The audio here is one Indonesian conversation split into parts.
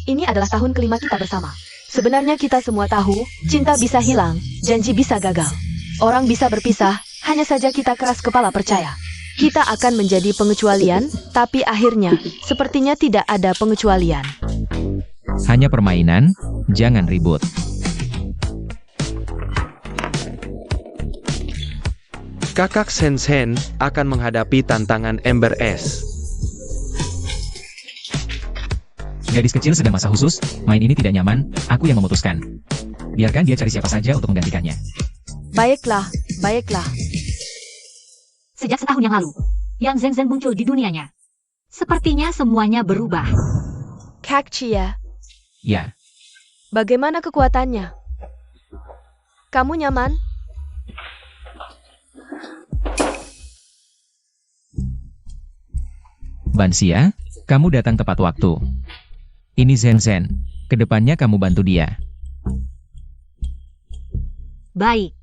Ini adalah tahun kelima kita bersama. Sebenarnya kita semua tahu, cinta bisa hilang, janji bisa gagal. Orang bisa berpisah, hanya saja kita keras kepala percaya. Kita akan menjadi pengecualian, tapi akhirnya, sepertinya tidak ada pengecualian. Hanya permainan, jangan ribut. Kakak Sen-Sen akan menghadapi tantangan ember es. Gadis kecil sedang masa khusus, main ini tidak nyaman, aku yang memutuskan. Biarkan dia cari siapa saja untuk menggantikannya. Baiklah, baiklah. Sejak setahun yang lalu, Yang Zhen Zhen muncul di dunianya. Sepertinya semuanya berubah. Kakcia, Ya, bagaimana kekuatannya? Kamu nyaman? Bansia, kamu datang tepat waktu. Ini Zhen Zhen, kedepannya kamu bantu dia. Baik.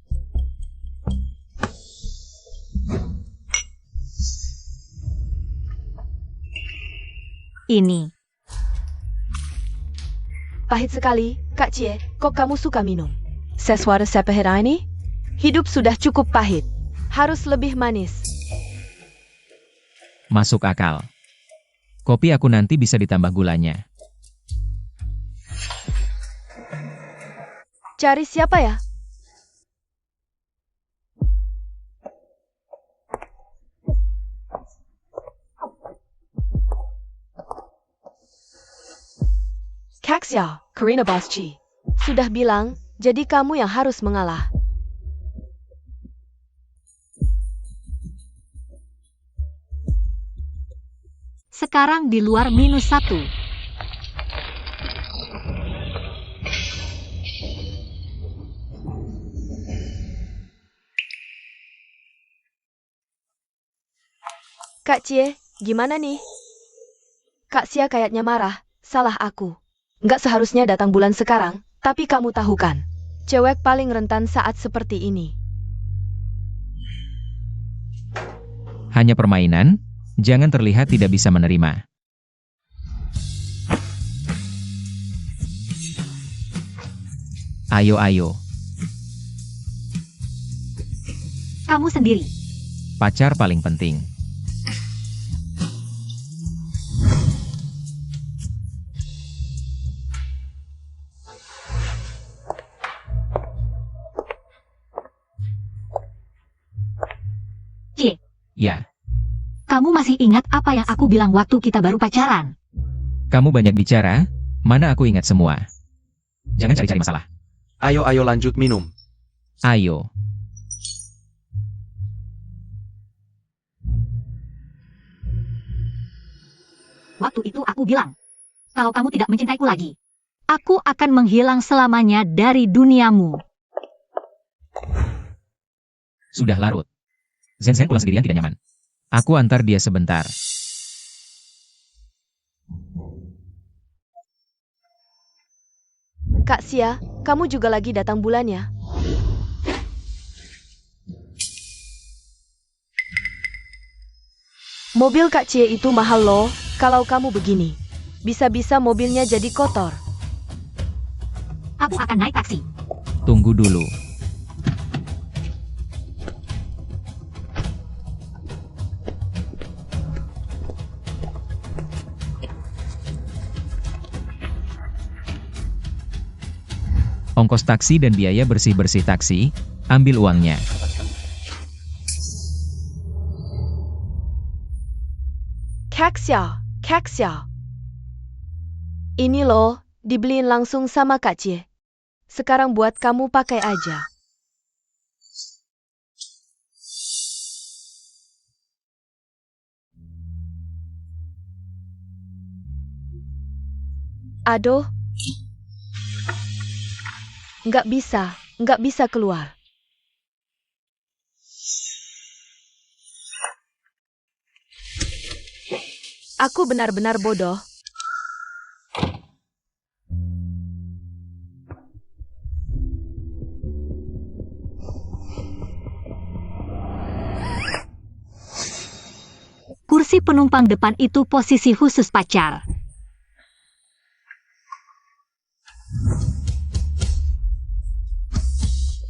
Ini. Pahit sekali, Kak Cie, kok kamu suka minum? Sesuatu sepahit ini? Hidup sudah cukup pahit. Harus lebih manis. Masuk akal. Kopi aku nanti bisa ditambah gulanya. Cari siapa ya? Kaksia, Karina Boschi. Sudah bilang, jadi kamu yang harus mengalah. Sekarang di luar -1. Kak Cie, gimana nih? Kak Sia kayaknya marah, salah aku. Nggak seharusnya datang bulan sekarang, tapi kamu tahu kan, cewek paling rentan saat seperti ini. Hanya permainan, jangan terlihat tidak bisa menerima. Ayo. Kamu sendiri. Pacar paling penting. Cie, Ya, kamu masih ingat apa yang aku bilang waktu kita baru pacaran? kamu banyak bicara, mana aku ingat semua. Jangan cari-cari masalah. Ayo lanjut minum. Ayo. Waktu itu aku bilang, kalau kamu tidak mencintaiku lagi, aku akan menghilang selamanya dari duniamu. Sudah larut. Zhen Zhen pulang sendirian tidak nyaman. Aku antar dia sebentar. Kak Sia, kamu juga lagi datang bulan ya? Mobil Kak Cie itu mahal loh, kalau kamu begini. Bisa-bisa mobilnya jadi kotor. Aku akan naik taksi. Tunggu dulu. Ongkos taksi dan biaya bersih-bersih taksi, ambil uangnya. Kaksia. Ini loh, dibeliin langsung sama Kak Cie. Sekarang buat kamu pakai aja. Aduh. Nggak bisa keluar. Aku benar-benar bodoh. Kursi penumpang depan itu posisi khusus pacar.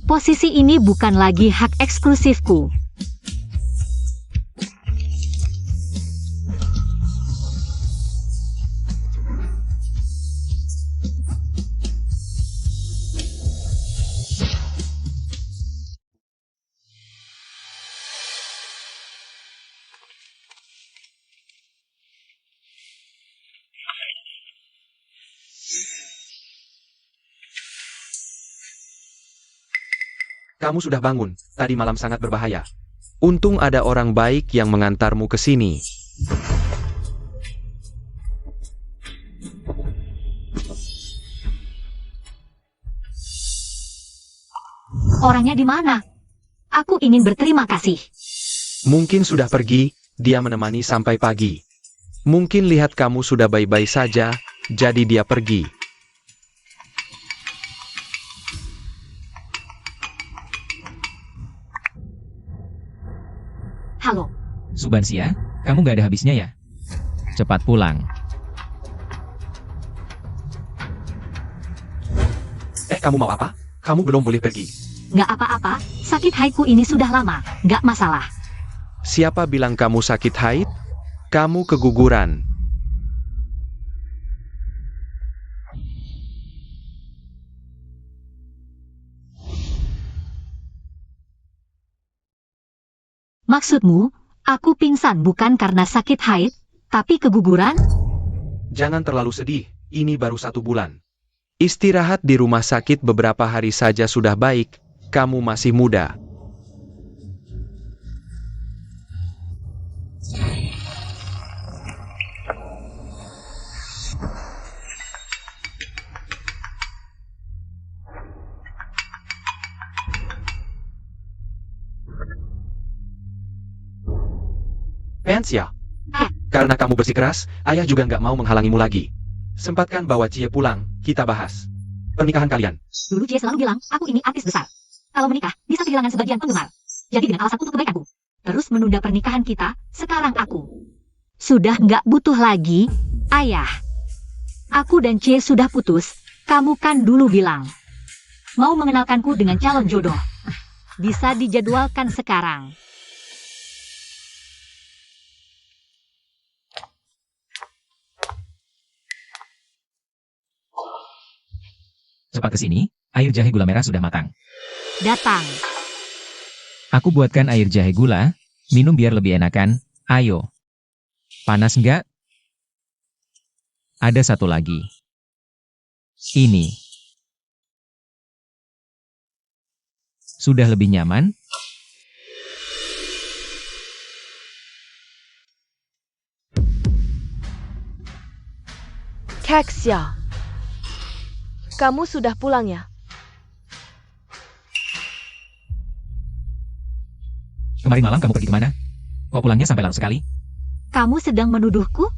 Posisi ini bukan lagi hak eksklusifku. Kamu sudah bangun, tadi malam sangat berbahaya. Untung ada orang baik yang mengantarmu ke sini. Orangnya di mana? Aku ingin berterima kasih. Mungkin sudah pergi, dia menemani sampai pagi. Mungkin lihat kamu sudah baik-baik saja, jadi dia pergi. Halo, Subansia, kamu nggak ada habisnya ya? Cepat pulang. Kamu mau apa? Kamu belum boleh pergi. nggak apa-apa, sakit haidku ini sudah lama, nggak masalah. Siapa bilang kamu sakit haid? Kamu keguguran. Maksudmu, aku pingsan bukan karena sakit haid, tapi keguguran? Jangan terlalu sedih, ini baru 1 bulan. Istirahat di rumah sakit beberapa hari saja sudah baik, kamu masih muda. Pensia. Karena kamu bersikeras, ayah juga nggak mau menghalangimu lagi. Sempatkan bawa Cie pulang, kita bahas pernikahan kalian. Dulu Cie selalu bilang, aku ini artis besar. Kalau menikah, bisa kehilangan sebagian penggemar. Jadi dengan alasan untuk kebaikanku. Terus menunda pernikahan kita, sekarang aku. Sudah nggak butuh lagi, ayah. Aku dan Cie sudah putus, kamu kan dulu bilang. Mau mengenalkanku dengan calon jodoh. Bisa dijadwalkan sekarang. Cepat ke sini, air jahe gula merah sudah matang. Datang. Aku buatkan air jahe gula, minum biar lebih enakan, ayo. Panas nggak? Ada satu lagi. Ini. Sudah lebih nyaman? Keksia, kamu sudah pulang ya? Kemarin malam kamu pergi kemana? Kok pulangnya sampai larut sekali? Kamu sedang menuduhku?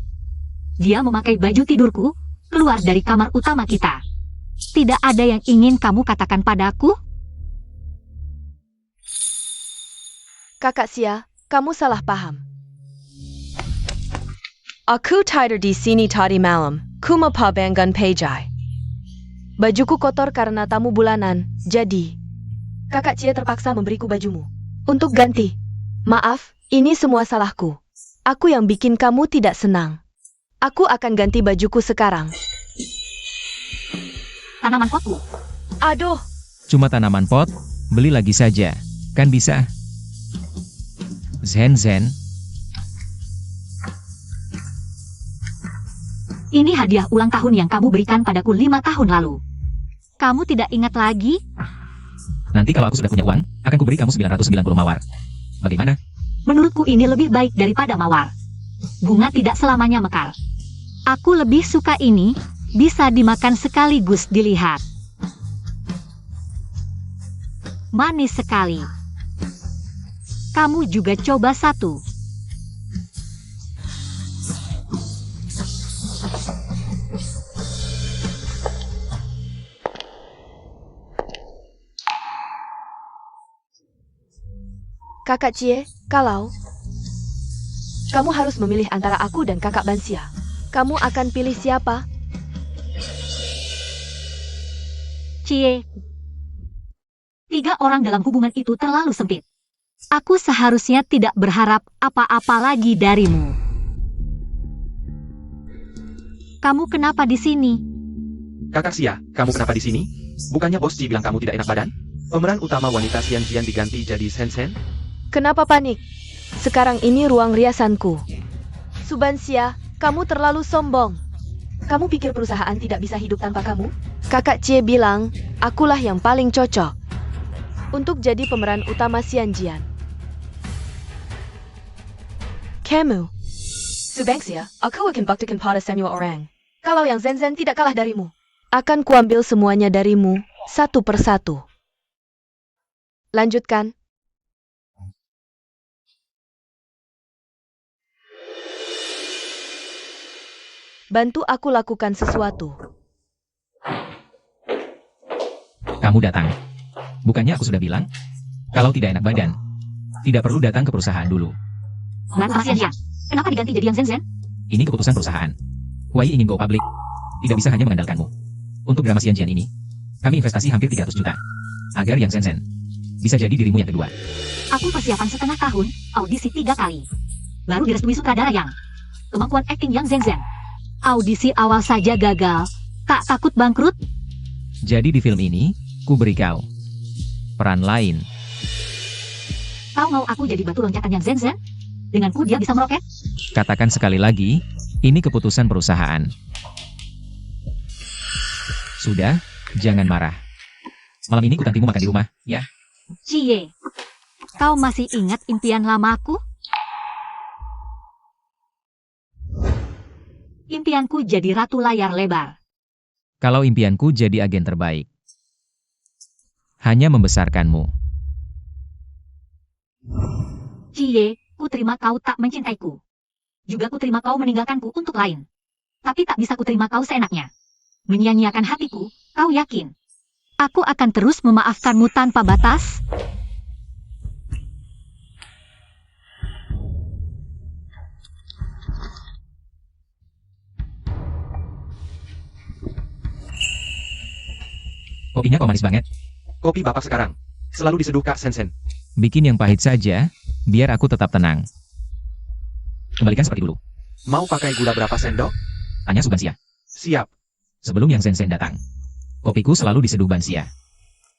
Dia memakai baju tidurku, keluar dari kamar utama kita. Tidak ada yang ingin kamu katakan padaku? Kakak Sia, kamu salah paham. Aku tidur di sini tadi malam, kuma pabangan pejai. Bajuku kotor karena tamu bulanan, jadi Kakak Cia terpaksa memberiku bajumu untuk ganti. Maaf, ini semua salahku. Aku yang bikin kamu tidak senang. Aku akan ganti bajuku sekarang. Tanaman potku. Aduh, Cuma tanaman pot, beli lagi saja. Kan bisa. Zen. Ini hadiah ulang tahun yang kamu berikan padaku 5 tahun lalu. Kamu tidak ingat lagi? Nanti kalau aku sudah punya uang, akan kuberi kamu 990 mawar. Bagaimana? Menurutku ini lebih baik daripada mawar. Bunga tidak selamanya mekar. Aku lebih suka ini, bisa dimakan sekaligus dilihat. Manis sekali. Kamu juga coba satu. Kakak Cie, kalau kamu harus memilih antara aku dan Kakak Bansia, kamu akan pilih siapa? Cie. 3 orang dalam hubungan itu terlalu sempit. Aku seharusnya tidak berharap apa-apa lagi darimu. Kamu kenapa di sini? Kakak Xia, kamu kenapa di sini? Bukannya Bos Ji bilang kamu tidak enak badan? Pemeran utama wanita Xianjian diganti jadi Sensen? Kenapa panik? Sekarang ini ruang riasanku. Subansia, kamu terlalu sombong. Kamu pikir perusahaan tidak bisa hidup tanpa kamu? Kakak Cie bilang, akulah yang paling cocok untuk jadi pemeran utama Xianjian. Kamu. Subangsia, aku akan buktikan pada semua orang. Kalau yang Zen tidak kalah darimu, akan kuambil semuanya darimu, satu persatu. Lanjutkan. Bantu aku lakukan sesuatu. Kamu datang. Bukannya aku sudah bilang? Kalau tidak enak badan, tidak perlu datang ke perusahaan dulu. Kenapa Xianjian? Kenapa diganti jadi yang Zen? Ini keputusan perusahaan. Huawei ingin go public. Tidak bisa hanya mengandalkanmu. Untuk drama Xianjian ini, kami investasi hampir 300 juta. Agar yang Zen bisa jadi dirimu yang kedua. Aku persiapan setengah tahun, audisi 3 kali. Baru direstui sutradara yang kemampuan akting yang Zen. Audisi awal saja gagal. Tak takut bangkrut? Jadi di film ini, ku beri kau peran lain. Kau mau aku jadi batu loncatan yang Zen? Denganku dia bisa meroket? Katakan sekali lagi, ini keputusan perusahaan. Sudah, jangan marah. Malam ini kutantimu makan di rumah, ya? Cie, kau masih ingat impian lamaku? Impianku jadi ratu layar lebar. Kalau impianku jadi agen terbaik. Hanya membesarkanmu. Cie, ku terima kau tak mencintaiku. Juga ku terima kau meninggalkanku untuk lain. Tapi tak bisa ku terima kau seenaknya. Menyia-nyiakan hatiku, kau yakin? Aku akan terus memaafkanmu tanpa batas? Kopinya kok manis banget. Kopi bapak sekarang. Selalu diseduh Kak Sensen. Bikin yang pahit saja, biar aku tetap tenang. Kembalikan seperti dulu. Mau pakai gula berapa sendok? Tanya Subansia. Siap. Sebelum yang Zen datang. Kopiku selalu diseduh Bansia.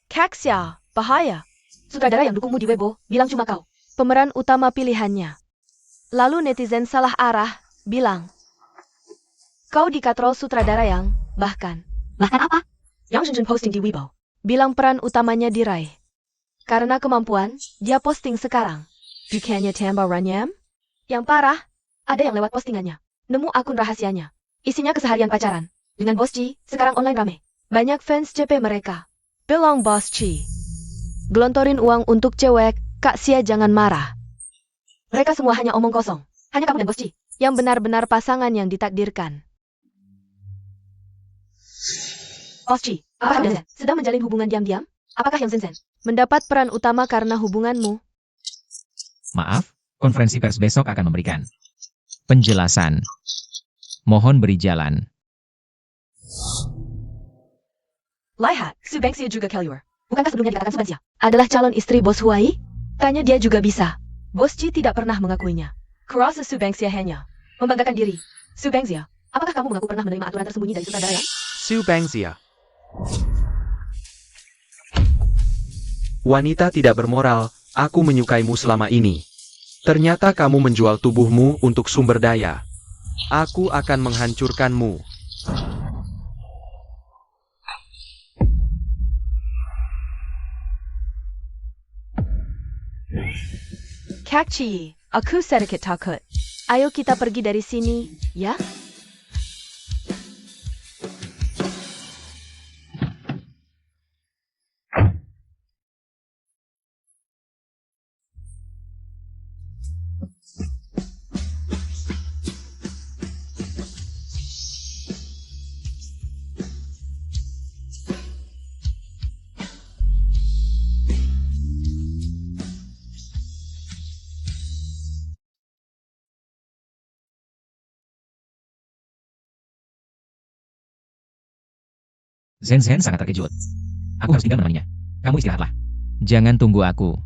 Kak Xia, bahaya. Sutradara yang dukungmu di Weibo bilang cuma kau pemeran utama pilihannya. Lalu netizen salah arah, bilang kau dikatrol sutradara yang, bahkan Bahkan apa? yang Shenzhen posting di Weibo, bilang peran utamanya diraih. Karena kemampuan, dia posting sekarang. Bukannya tambah ranyam? Yang parah, ada yang lewat postingannya. Nemu akun rahasianya. Isinya keseharian pacaran. Dengan Bos Ji, sekarang online rame. Banyak fans CP mereka. Bilang Bos Ji. Gelontorin uang untuk cewek, Kak Xia jangan marah. Mereka semua hanya omong kosong. Hanya kamu dan Bos Ji, yang benar-benar pasangan yang ditakdirkan. Bos Ji, apakah Zen sedang menjalin hubungan diam-diam? Apakah yang Zen mendapat peran utama karena hubunganmu? Maaf, konferensi pers besok akan memberikan penjelasan. Mohon beri jalan. Lihat, Subangsia juga Kellior. Bukankah sebelumnya dikatakan Subangsia adalah calon istri Bos Huai? Tanya dia juga bisa. Bos Ji tidak pernah mengakuinya. Kurasa Subangsia hanya membanggakan diri. Subangsia, apakah kamu mengaku pernah menerima aturan tersembunyi dari sutradara yang? Subangsia. Wanita tidak bermoral, aku menyukaimu selama ini. Ternyata kamu menjual tubuhmu untuk sumber daya. Aku akan menghancurkanmu. Kak Chi, aku sedikit takut. Ayo kita pergi dari sini, ya? Zen sangat terkejut. Aku harus tinggal menemaninya. Kamu istirahatlah. Jangan tunggu aku.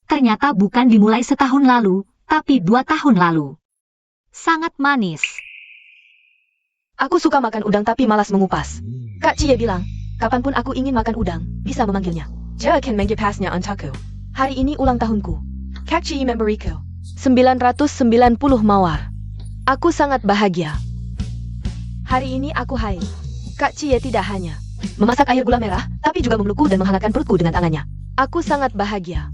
Ternyata bukan dimulai setahun lalu, tapi 2 tahun lalu. Sangat manis. Aku suka makan udang tapi malas mengupas. Kak Cie bilang, kapanpun aku ingin makan udang, bisa memanggilnya. Jangan mengipasnya untukku. Hari ini ulang tahunku. Kak Cie memberiku 990 mawar. Aku sangat bahagia. Hari ini aku haid. Kak Cie tidak hanya memasak air gula merah, tapi juga memelukku dan menghangatkan perutku dengan tangannya. Aku sangat bahagia.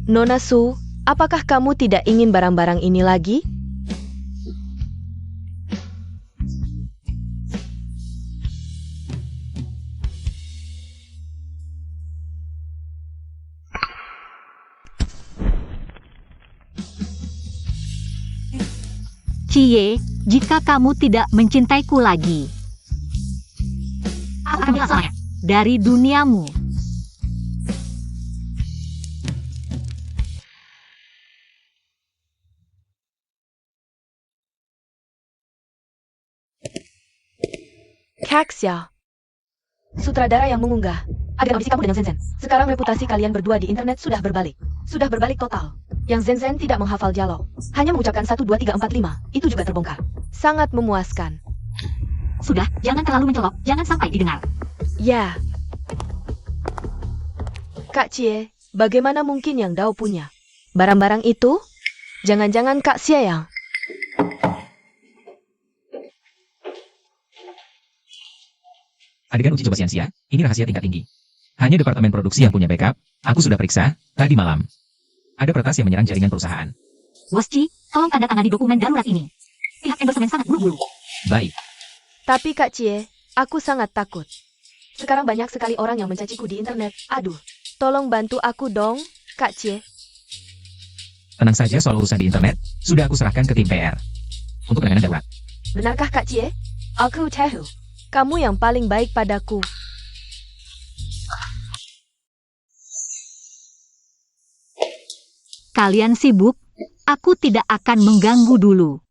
Nona Su, apakah kamu tidak ingin barang-barang ini lagi? Cie, jika kamu tidak mencintaiku lagi, aku akan bilang semuanya dari duniamu. Kaxia. Sutradara yang mengunggah. Adegan audisi kamu dengan Zenzen. Sekarang reputasi kalian berdua di internet sudah berbalik. Sudah berbalik total. Yang Zenzen tidak menghafal dialog. Hanya mengucapkan 1, 2, 3, 4, 5. Itu juga terbongkar. Sangat memuaskan. Sudah, jangan terlalu mencolok, jangan sampai didengar. Ya. Kak Cie, bagaimana mungkin yang Dao punya? Barang-barang itu? Jangan-jangan Kak Xia yang... Adegan uji coba Siansia, ini rahasia tingkat tinggi. Hanya departemen produksi yang punya backup, aku sudah periksa, tadi malam. Ada peretas yang menyerang jaringan perusahaan. Bos Ci, tolong tanda tangani dokumen darurat ini. Pihak endosemen sangat buru-buru. Baik, Tapi Kak Cie, aku sangat takut. Sekarang banyak sekali orang yang mencaciku di internet. Aduh, tolong bantu aku dong, Kak Cie. tenang saja soal urusan di internet, sudah aku serahkan ke tim PR. Untuk penanganan darurat. Benarkah Kak Cie? Aku tahu. Kamu yang paling baik padaku. Kalian sibuk? Aku tidak akan mengganggu dulu.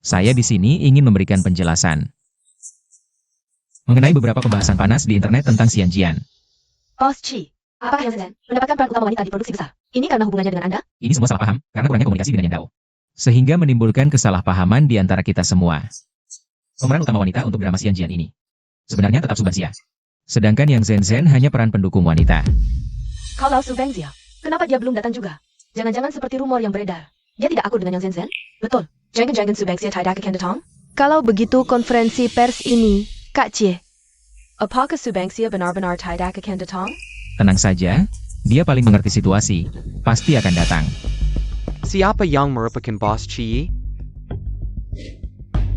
Saya di sini ingin memberikan penjelasan mengenai beberapa pembahasan panas di internet tentang Xianjian. Bos Chi, apakah yang Zen mendapatkan peran utama wanita di produksi besar? Ini karena hubungannya dengan Anda? Ini semua salah paham karena kurangnya komunikasi dengan Yang Dao. Sehingga menimbulkan kesalahpahaman di antara kita semua. Pemeran utama wanita untuk drama Xianjian ini sebenarnya tetap Subansia. Sedangkan yang Zen hanya peran pendukung wanita. Kalau Su Bengzia, kenapa dia belum datang juga? Jangan-jangan seperti rumor yang beredar. Dia tidak akur dengan yang Zen? Betul. Jangan-jangan Su Bengzia tidak akan datang? Kalau begitu konferensi pers ini, Kak Cie, apakah Su Bengzia benar-benar tidak akan datang? Tenang saja, dia paling mengerti situasi, pasti akan datang. Siapa yang merupakan Bos Chi?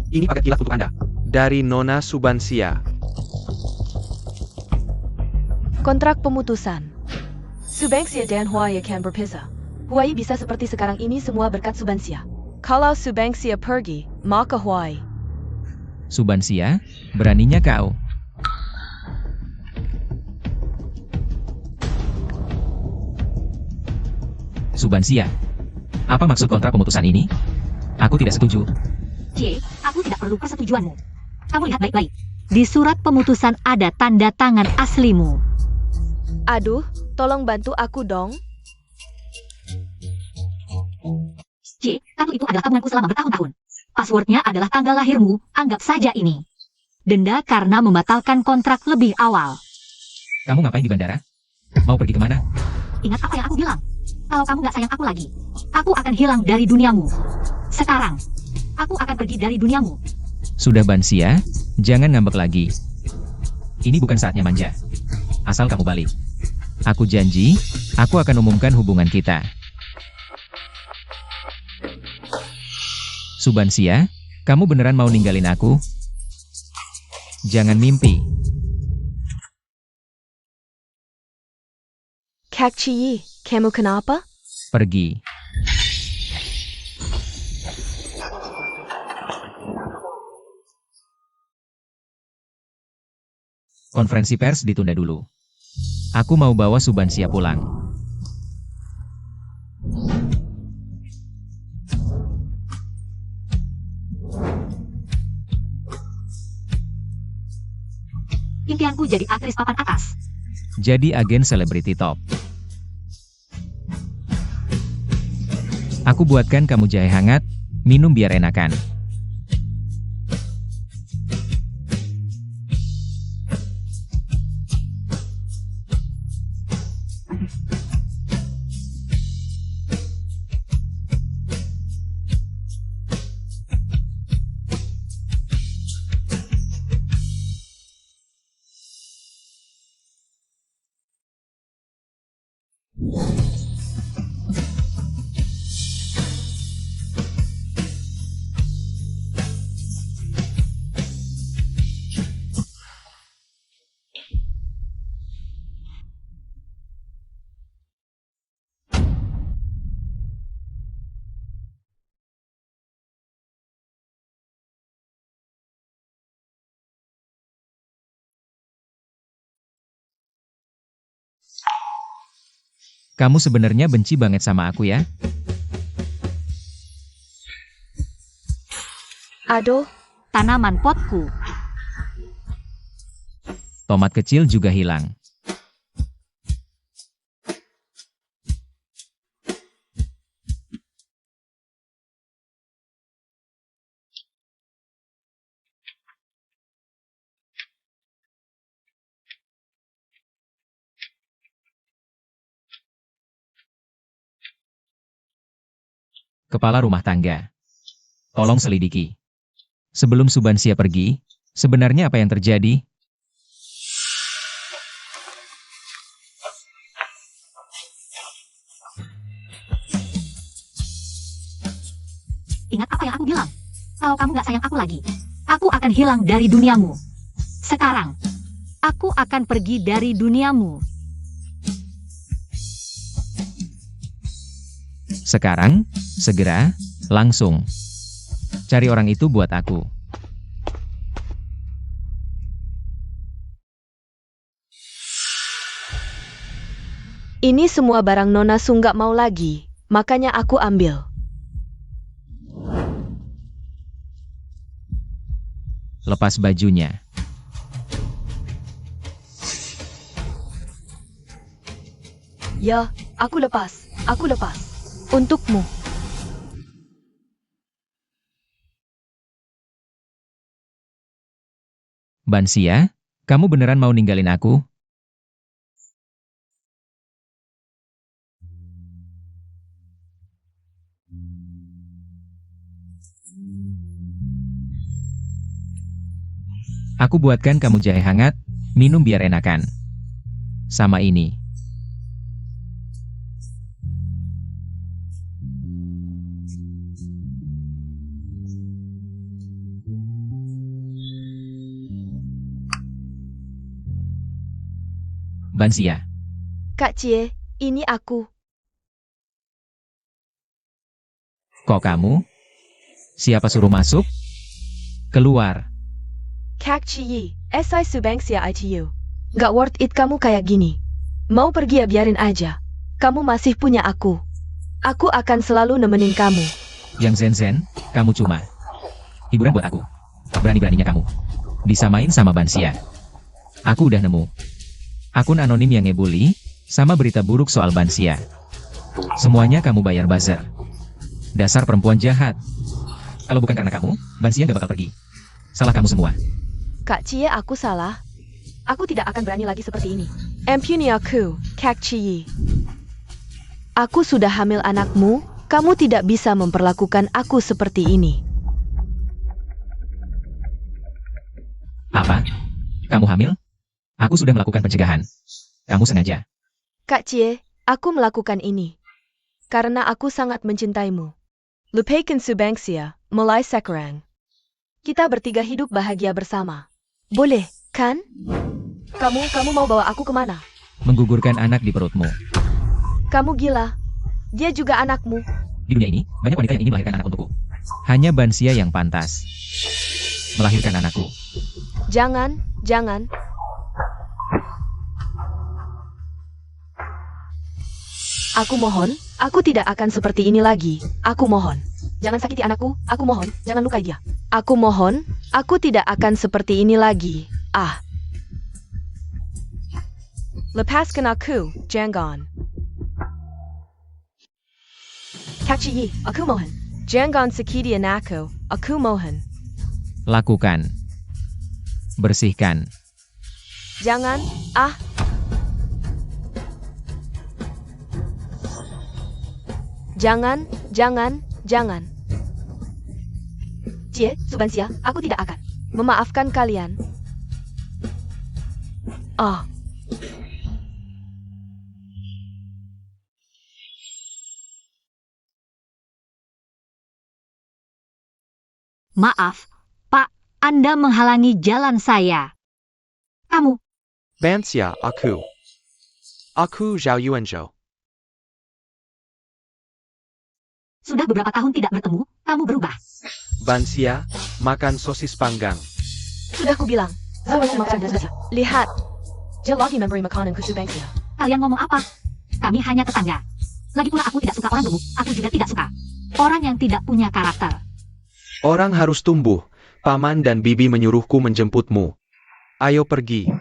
Ini paket kilat untuk Anda. Dari Nona Subansia. Kontrak pemutusan. Su Bengzia dan Huai akan berpisah. Huai bisa seperti sekarang ini semua berkat Subansia. Kalau Su Bengzia pergi, maka Huai. Subansia, beraninya kau. Subansia, apa maksud kontrak pemutusan ini? Aku tidak setuju. Cie, aku tidak perlu persetujuanmu. Kamu lihat baik-baik. Di surat pemutusan ada tanda tangan aslimu. Aduh, tolong bantu aku dong. Cie, kartu itu adalah tabunganku selama bertahun-tahun. Passwordnya adalah tanggal lahirmu, anggap saja ini. Denda karena membatalkan kontrak lebih awal. Kamu ngapain di bandara? Mau pergi kemana? Ingat apa yang aku bilang. Kalau kamu gak sayang aku lagi, aku akan hilang dari duniamu. Sekarang, aku akan pergi dari duniamu. Sudah Bansia, jangan ngambek lagi. Ini bukan saatnya manja. Asal kamu balik. Aku janji, aku akan umumkan hubungan kita. Subansia, kamu beneran mau ninggalin aku? Jangan mimpi. Kak Ciyi, kamu kenapa? Pergi. Konferensi pers ditunda dulu. Aku mau bawa Subansia pulang. Impianku jadi aktris papan atas. Jadi agen selebriti top. Aku buatkan kamu jahe hangat, minum biar enakan. Kamu sebenarnya benci banget sama aku ya? Aduh, Tanaman potku. Tomat kecil juga hilang. Kepala rumah tangga. Tolong selidiki. Sebelum Subansia pergi, sebenarnya apa yang terjadi? Ingat apa yang aku bilang? Kalau kamu gak sayang aku lagi, aku akan hilang dari duniamu. Sekarang, aku akan pergi dari duniamu. Sekarang, segera, langsung. Cari orang itu buat aku. ini semua barang Nona Su nggak mau lagi, makanya aku ambil. Lepas bajunya. Ya, aku lepas. Untukmu. Bansia, kamu beneran mau ninggalin aku? Aku buatkan kamu jahe hangat, minum biar enakan. Sama ini. Bansia. Kak Cie, ini aku. Kok kamu? Siapa suruh masuk? Keluar. Kak Cie, SI Subangsia ITU. Gak worth it kamu kayak gini. Mau pergi ya biarin aja. Kamu masih punya aku. Aku akan selalu nemenin kamu. Yang Zen, kamu cuma hiburan buat aku. Berani-beraninya kamu disamain sama Bansia. Aku udah nemu akun anonim yang ngebully, sama berita buruk soal Bansia. Semuanya kamu bayar buzzer. Dasar perempuan jahat. Kalau bukan karena kamu, Bansia gak bakal pergi. Salah kamu semua. Kak Cie, aku salah. Aku tidak akan berani lagi seperti ini. Ampuni aku, Kak Cie. Aku sudah hamil anakmu, kamu tidak bisa memperlakukan aku seperti ini. Apa? Kamu hamil? Aku sudah melakukan pencegahan. Kamu sengaja Kak Cie, aku melakukan ini karena aku sangat mencintaimu. Lupakan Subangsia, mulai sekarang. Kita bertiga hidup bahagia bersama. Boleh, kan? Kamu mau bawa aku kemana? Menggugurkan anak di perutmu. Kamu gila. Dia juga anakmu. Di dunia ini, banyak wanita yang ingin melahirkan anak untukku. Hanya Bansia yang pantas melahirkan anakku. Jangan. Aku mohon, aku tidak akan seperti ini lagi. Aku mohon. Jangan sakiti anakku, aku mohon, jangan lukai dia. Aku mohon, aku tidak akan seperti ini lagi. Lepaskan aku, jangan. Kak Cie, aku mohon. Jangan sakiti anakku, aku mohon. Lakukan. Bersihkan. Jangan, Jangan. Cie, Subangsia, aku tidak akan memaafkan kalian. Maaf, Pak, Anda menghalangi jalan saya. Kamu, Bansia, aku. Aku Zhao Yuanzhou. sudah beberapa tahun tidak bertemu, kamu berubah. Bansia, makan sosis panggang. Sudah kubilang. Lihat. Dia lagi memberi makanan ke Subangsia. Kalian ngomong apa? Kami hanya tetangga. Lagi pula aku tidak suka orang gemuk, aku juga tidak suka orang yang tidak punya karakter. Orang harus tumbuh. Paman dan bibi menyuruhku menjemputmu. Ayo pergi.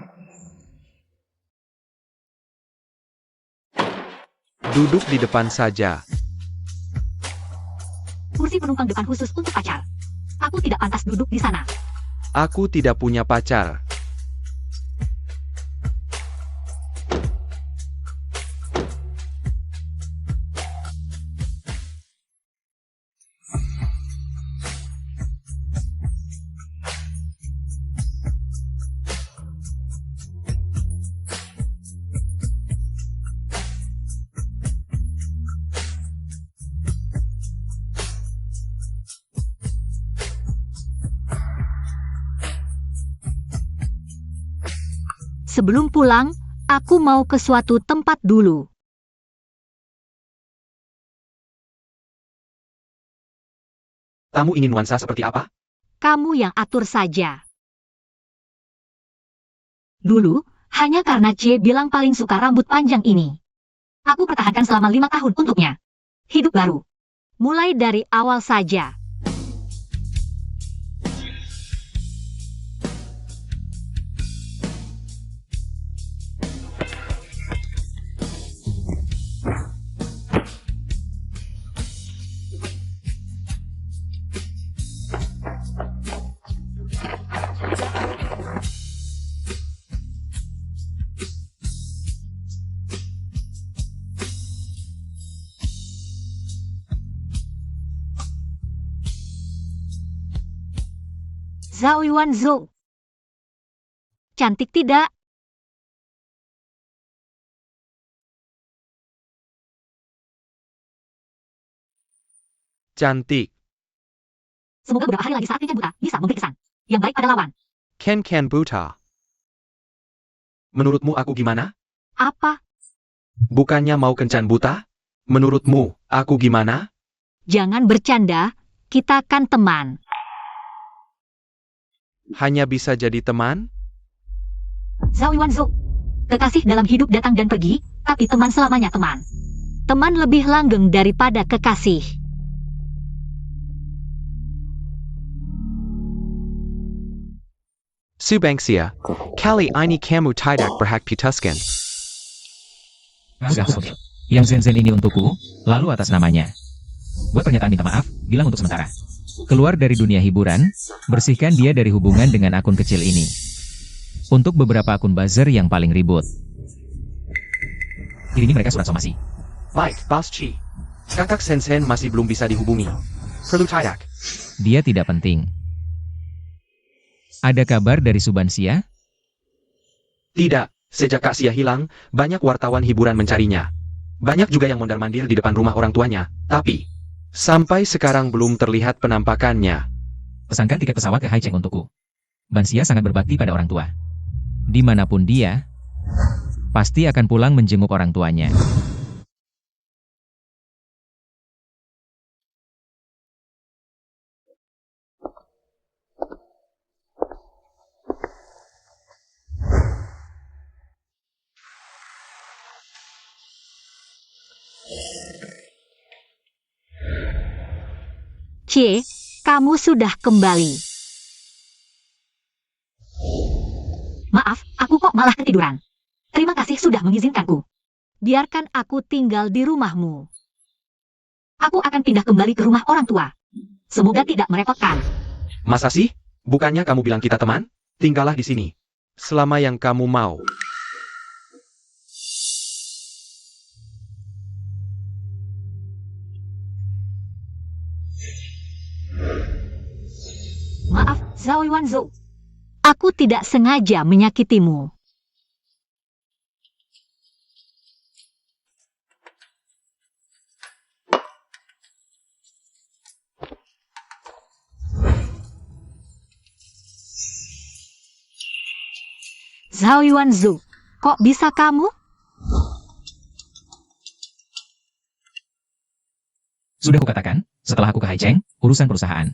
Duduk di depan saja. Kursi penumpang depan khusus untuk pacar. Aku tidak pantas duduk di sana. Aku tidak punya pacar. Sebelum pulang, aku mau ke suatu tempat dulu. Kamu ingin nuansa seperti apa? Kamu yang atur saja. Dulu, hanya karena Cie bilang paling suka rambut panjang ini. Aku pertahankan selama 5 tahun untuknya. Hidup baru. Mulai dari awal saja. Zhao Yuanzhou. Cantik tidak? Cantik. Semoga beberapa hari lagi saat Ken buta bisa memberi kesan yang baik pada lawan. Ken buta. Menurutmu aku gimana? Apa? Bukannya mau kencan buta? Menurutmu, aku gimana? Jangan bercanda, kita kan teman. Hanya bisa jadi teman? Zhao Yuanzhou. Kekasih dalam hidup datang dan pergi, tapi teman selamanya teman. Teman lebih langgeng daripada kekasih. Subangsia, kali ini kamu tidak berhak putuskan. Yang Zen ini untukku, lalu atas namanya. Buat pernyataan minta maaf, bilang untuk sementara. Keluar dari dunia hiburan, bersihkan dia dari hubungan dengan akun kecil ini. Untuk beberapa akun buzzer yang paling ribut. Ini mereka surat somasi. Baik, Bos Chi. Kakak Sensen masih belum bisa dihubungi. Perlu tidak? Dia tidak penting. Ada kabar dari Subangsia? Tidak, Sejak Kak Xia hilang, banyak wartawan hiburan mencarinya. Banyak juga yang mondar-mandir di depan rumah orang tuanya, tapi sampai sekarang belum terlihat penampakannya. Pesankan tiket pesawat ke Haicheng untukku. Bansia sangat berbakti pada orang tua. Dimanapun dia, pasti akan pulang menjenguk orang tuanya. Cie, kamu sudah kembali. Maaf, aku kok malah ketiduran. Terima kasih sudah mengizinkanku. Biarkan aku tinggal di rumahmu. Aku akan pindah kembali ke rumah orang tua. Semoga tidak merepotkan. Masa sih? Bukannya kamu bilang kita teman? Tinggallah di sini. Selama yang kamu mau. Maaf, Zhao Yuanzhou. Aku tidak sengaja menyakitimu. Zhao Yuanzhou, kok bisa kamu? Sudah kukatakan, setelah aku ke Haicheng, urusan perusahaan.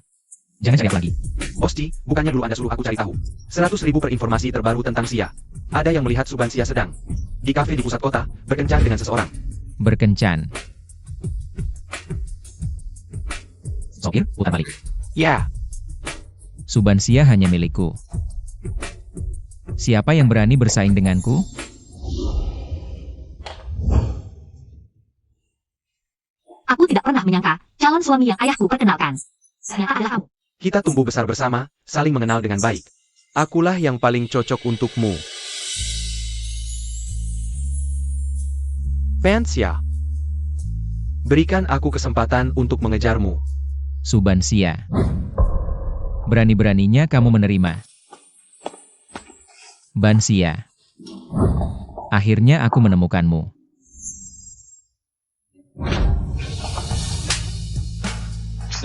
Jangan cari aku lagi. Osti, bukannya dulu Anda suruh aku cari tahu. 100.000 per informasi terbaru tentang Xia. Ada yang melihat Suban Xia sedang di kafe di pusat kota, berkencan dengan seseorang. Berkencan. Sopir, putar balik. Ya, Subansia hanya milikku. Siapa yang berani bersaing denganku? Aku tidak pernah menyangka calon suami yang ayahku perkenalkan. Ternyata adalah kamu. kita tumbuh besar bersama, saling mengenal dengan baik. Akulah yang paling cocok untukmu. Pensia. Berikan aku kesempatan untuk mengejarmu. Subansia. Berani-beraninya kamu menerima. Bansia. Akhirnya aku menemukanmu.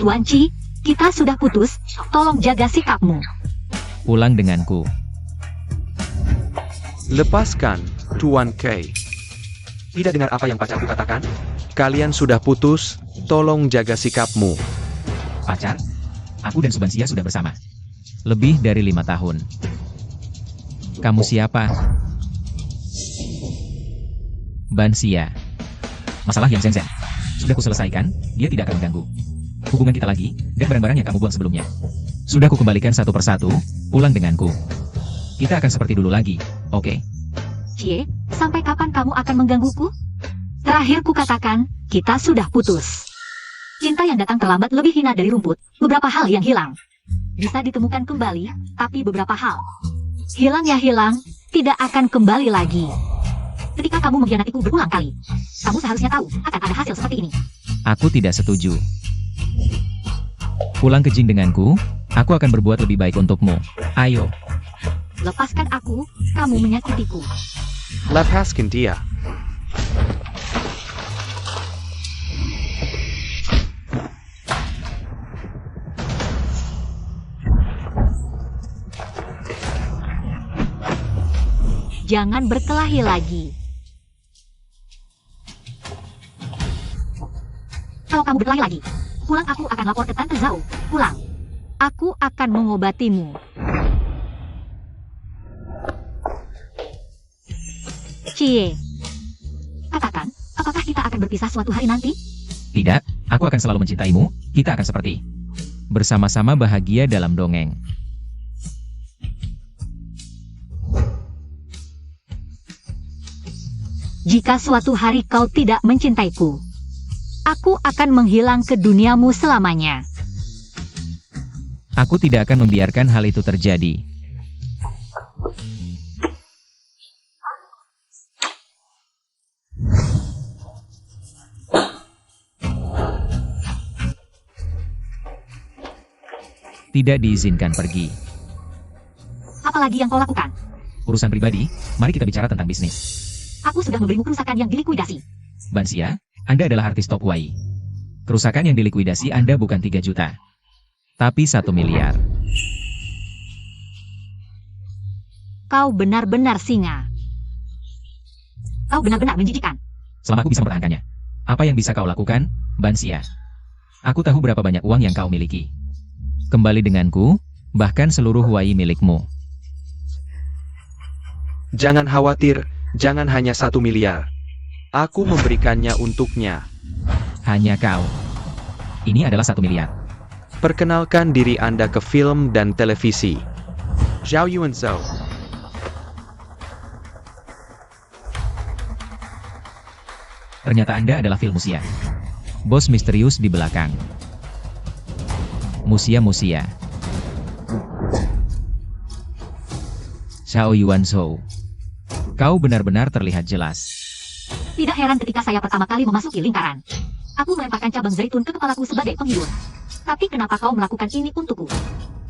Tuan Ci, kita sudah putus, tolong jaga sikapmu. Pulang denganku. Lepaskan, Tuan K. Tidak dengar apa yang pacarku katakan? Kalian sudah putus, tolong jaga sikapmu. Pacar? Aku dan Subansia sudah bersama. Lebih dari 5 tahun. Kamu siapa? Bansia. Masalah yang Zen. Sudah kuselesaikan, dia tidak akan mengganggu hubungan kita lagi, dan barang-barang yang kamu buang sebelumnya. Sudah kukembalikan satu persatu, pulang denganku. Kita akan seperti dulu lagi, oke? Cie, sampai kapan kamu akan menggangguku? Terakhir kukatakan, kita sudah putus. Cinta yang datang terlambat lebih hina dari rumput, beberapa hal yang hilang. Bisa ditemukan kembali, tapi beberapa hal. Hilang ya hilang, tidak akan kembali lagi. Ketika kamu mengkhianatiku berulang kali, kamu seharusnya tahu akan ada hasil seperti ini. Aku tidak setuju. Pulang ke Jing denganku, aku akan berbuat lebih baik untukmu. Ayo. Lepaskan aku, kamu menyakitiku. Lepaskan dia. Jangan berkelahi lagi. Kalau kamu berkelahi lagi, pulang aku akan lapor ke Tante Zhao. Pulang. Aku akan mengobatimu. Cie. Katakan, apakah kita akan berpisah suatu hari nanti? Tidak, aku akan selalu mencintaimu, kita akan seperti bersama-sama bahagia dalam dongeng. Jika suatu hari kau tidak mencintaiku, aku akan menghilang ke duniamu selamanya. Aku tidak akan membiarkan hal itu terjadi. Tidak diizinkan pergi. Apalagi yang kau lakukan? Urusan pribadi, mari kita bicara tentang bisnis. Aku sudah memberimu kerusakan yang dilikuidasi. Bansia, Anda adalah artis top Y. Kerusakan yang dilikuidasi Anda bukan 3 juta, tapi 1 miliar. Kau benar-benar singa. Kau benar-benar menjijikan. Selama aku bisa mempertahankannya. Apa yang bisa kau lakukan, Bansia? Aku tahu berapa banyak uang yang kau miliki. Kembali denganku, bahkan seluruh Y milikmu. Jangan khawatir, jangan hanya 1 miliar. Aku memberikannya untuknya. Hanya kau. Ini adalah 1 miliar. Perkenalkan diri Anda ke film dan televisi. Zhao Yuanzhou. Ternyata Anda adalah Phil Musia. Bos misterius di belakang. Musia. Xiao Yuanzhou. Kau benar-benar terlihat jelas. Tidak heran ketika saya pertama kali memasuki lingkaran. Aku melemparkan cabang zaitun ke kepalaku sebagai penghibur. Tapi kenapa kau melakukan ini untukku?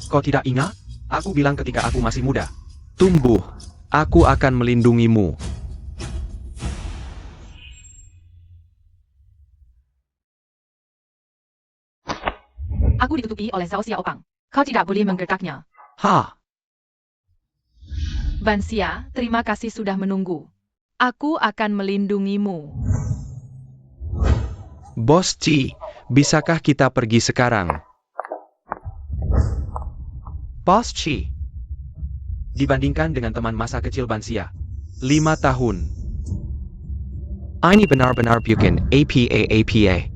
Kau tidak ingat? Aku bilang ketika aku masih muda. Tumbuh, aku akan melindungimu. Aku ditutupi oleh Zhao Xiaopang. Kau tidak boleh menggertaknya. Ha! Bansia, terima kasih sudah menunggu. Aku akan melindungimu. Bos Ci, bisakah kita pergi sekarang? Bos Ci. Dibandingkan dengan teman masa kecil Bansia, 5 tahun. Ini benar-benar bukan apa.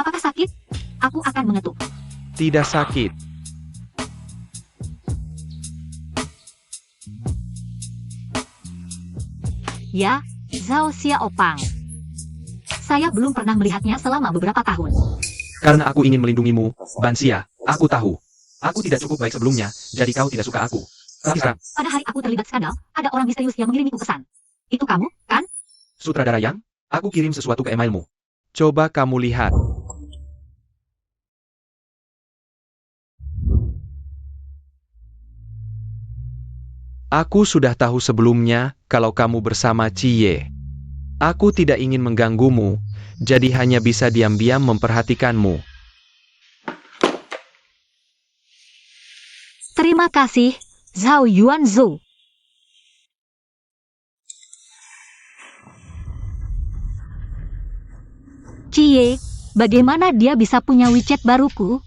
Apakah sakit? Aku akan mengetuk. Tidak sakit. Ya, Zhao Xiaopang. Saya belum pernah melihatnya selama beberapa tahun. Karena aku ingin melindungimu, Bansia, aku tahu. Aku tidak cukup baik sebelumnya, jadi kau tidak suka aku. Tapi sekarang, Pada hari aku terlibat skandal, ada orang misterius yang mengirimiku pesan. Itu kamu, kan? sutradara yang, aku kirim sesuatu ke emailmu. Coba kamu lihat. Aku sudah tahu sebelumnya kalau kamu bersama Cie. Aku tidak ingin mengganggumu, jadi hanya bisa diam-diam memperhatikanmu. Terima kasih, Zhao Yuanzhou. Cie, bagaimana dia bisa punya WeChat baruku?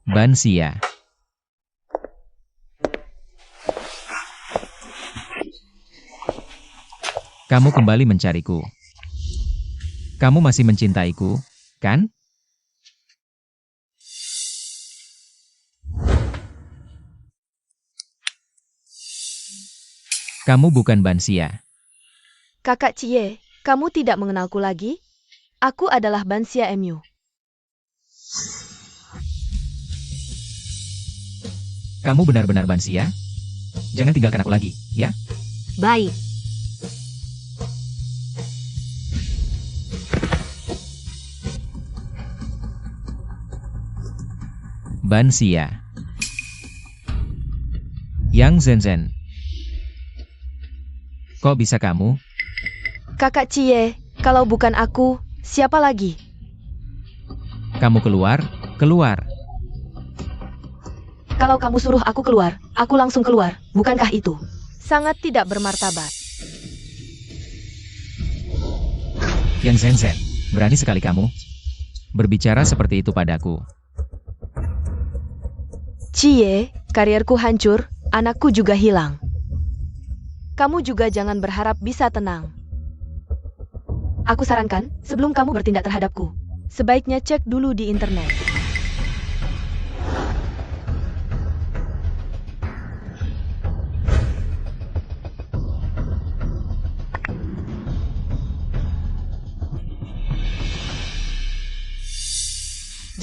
Bansia. Kamu kembali mencariku. Kamu masih mencintaiku, kan? Kamu bukan Bansia. Kakak Cie, kamu tidak mengenalku lagi? Aku adalah Bansia MU. Kamu benar-benar Bansia? Jangan tinggalkan aku lagi, ya? Baik. Bansia. Yang Zhen. Kok bisa kamu? Kakak Cie, kalau bukan aku, siapa lagi? Kamu keluar, keluar. Kalau kamu suruh aku keluar, aku langsung keluar. Bukankah itu sangat tidak bermartabat? Yang Zhen, berani sekali kamu berbicara seperti itu padaku. Cie, karierku hancur, anakku juga hilang. Kamu juga jangan berharap bisa tenang. Aku sarankan, sebelum kamu bertindak terhadapku, sebaiknya cek dulu di internet.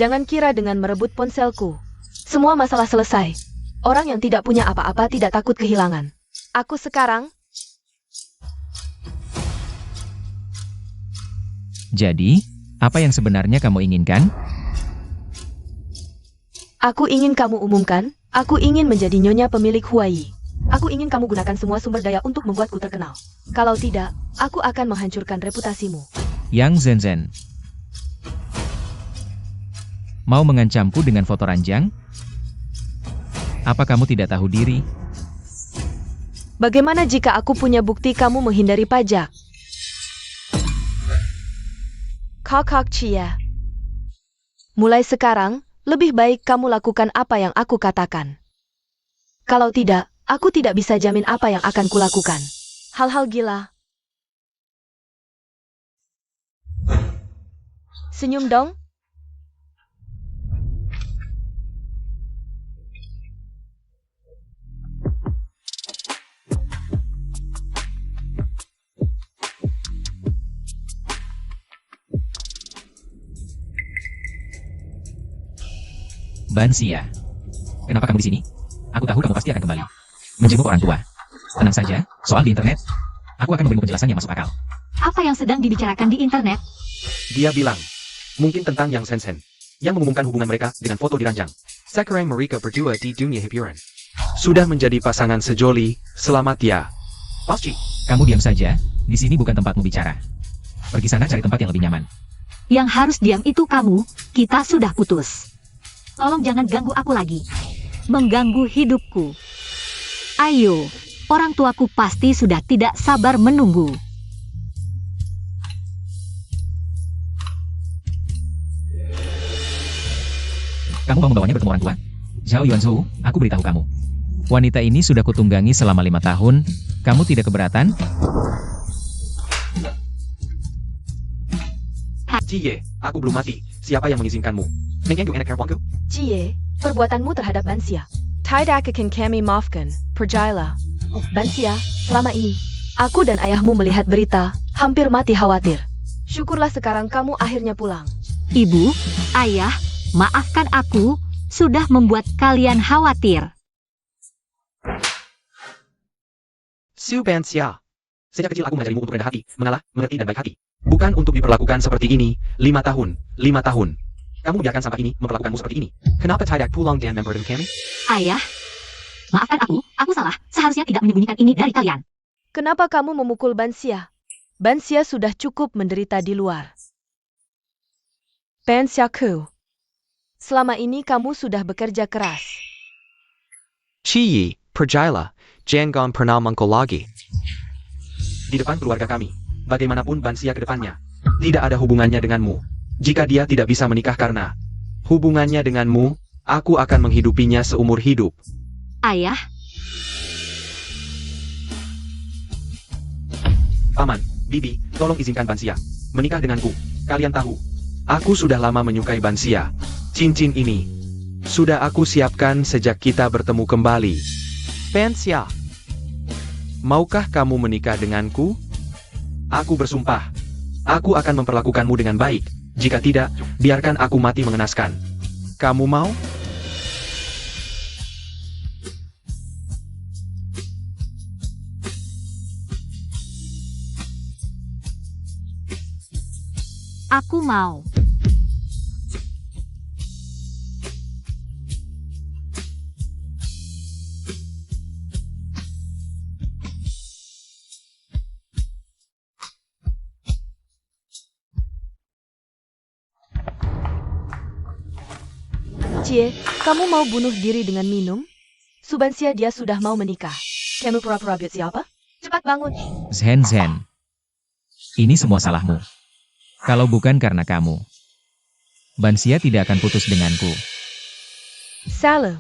Jangan kira dengan merebut ponselku, semua masalah selesai. Orang yang tidak punya apa-apa tidak takut kehilangan. Aku sekarang... Jadi, apa yang sebenarnya kamu inginkan? Aku ingin kamu umumkan, aku ingin menjadi nyonya pemilik Huai. Aku ingin kamu gunakan semua sumber daya untuk membuatku terkenal. Kalau tidak, aku akan menghancurkan reputasimu. Yang Zen. Mau mengancamku dengan foto ranjang? Apa kamu tidak tahu diri? Bagaimana jika aku punya bukti kamu menghindari pajak? Kakak Cia. Mulai sekarang, lebih baik kamu lakukan apa yang aku katakan. Kalau tidak, aku tidak bisa jamin apa yang akan kulakukan. Hal-hal gila. Senyum dong. Bansia. Kenapa kamu di sini? Aku tahu kamu pasti akan kembali. Menjenguk orang tua. Tenang saja, soal di internet. Aku akan memberimu penjelasan yang masuk akal. Apa yang sedang dibicarakan di internet? Dia bilang, mungkin tentang Yang Sensen, yang mengumumkan hubungan mereka dengan foto diranjang. Sekarang mereka berdua di dunia hiburan. Sudah menjadi pasangan sejoli, selamat ya. Pasti. Kamu diam saja, di sini bukan tempatmu bicara. Pergi sana cari tempat yang lebih nyaman. Yang harus diam itu kamu, kita sudah putus. Tolong jangan ganggu aku lagi. Mengganggu hidupku. Ayo, orang tuaku pasti sudah tidak sabar menunggu. Kamu mau membawanya bertemu orang tua? Zhao Yuanzhou, aku beritahu kamu. Wanita ini sudah kutunggangi selama 5 tahun. Kamu tidak keberatan? Cie, aku belum mati. Siapa yang mengizinkanmu? Mengganggu anak perempuanku? Cie, perbuatanmu terhadap Bansia. Tidak akan kami maafkan, percayalah. Bansia, selama ini, aku dan ayahmu melihat berita, hampir mati khawatir. Syukurlah sekarang kamu akhirnya pulang. Ibu, ayah, maafkan aku, sudah membuat kalian khawatir. Su Bansia. Sejak kecil aku mengajarimu untuk rendah hati, mengalah, mengerti dan baik hati. Bukan untuk diperlakukan seperti ini, 5 tahun. Kamu biarkan sampai ini memperlakukanmu seperti ini. Kenapa tidak pulang dan memberitahu kami? Ayah, maafkan aku salah, seharusnya tidak menyembunyikan ini dari kalian. Kenapa kamu memukul Bansia? Bansia sudah cukup menderita di luar. Bansiaku, selama ini kamu sudah bekerja keras. Cie, percayalah, jangan pernah mengkol lagi. Di depan keluarga kami, bagaimanapun Bansia ke depannya, tidak ada hubungannya denganmu. Jika dia tidak bisa menikah karena hubungannya denganmu, aku akan menghidupinya seumur hidup. Ayah, Paman, Bibi, tolong izinkan Bansia menikah denganku. Kalian tahu, aku sudah lama menyukai Bansia. Cincin ini sudah aku siapkan sejak kita bertemu kembali. Bansia, maukah kamu menikah denganku? Aku bersumpah, aku akan memperlakukanmu dengan baik. Jika tidak, biarkan aku mati mengenaskan. Kamu mau? aku mau. Cie, kamu mau bunuh diri dengan minum? Subansia dia sudah mau menikah. Kamu pura-pura buat siapa? Cepat bangun. Zen. Ini semua salahmu. Kalau bukan karena kamu, Bansia tidak akan putus denganku. Salah.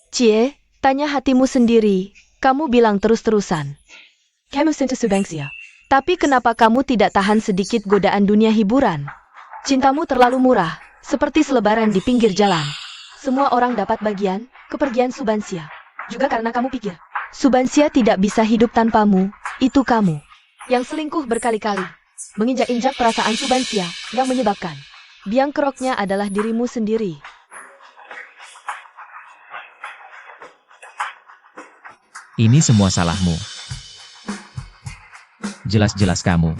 Cie, tanya hatimu sendiri. Kamu bilang terus-terusan. Kamu sentuh Subansia. Tapi kenapa kamu tidak tahan sedikit godaan dunia hiburan? Cintamu terlalu murah, seperti selebaran di pinggir jalan. Semua orang dapat bagian, kepergian Subansia. Juga karena kamu pikir, Subansia tidak bisa hidup tanpamu, itu kamu. Yang selingkuh berkali-kali, menginjak-injak perasaan Subansia, yang menyebabkan biang keroknya adalah dirimu sendiri. Ini semua salahmu. Jelas-jelas kamu.